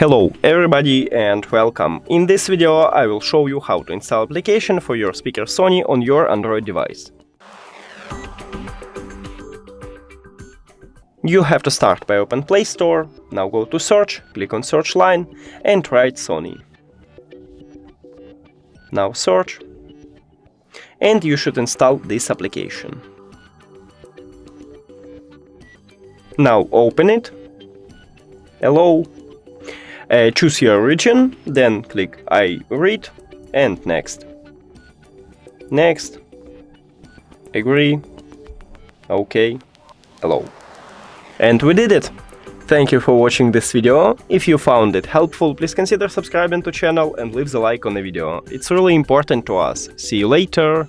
Hello everybody and welcome. In this video I will show you how to install application for your speaker Sony on your Android device. You have to start by open Play Store, now go to search, click on search line and write Sony. Now search, and you should install this application. Now open it, allow, choose your region, then click I read and next. Next, agree, OK, allow. And we did it! Thank you for watching this video. If you found it helpful, please consider subscribing to channel and leave the like on the video. It's really important to us. See you later!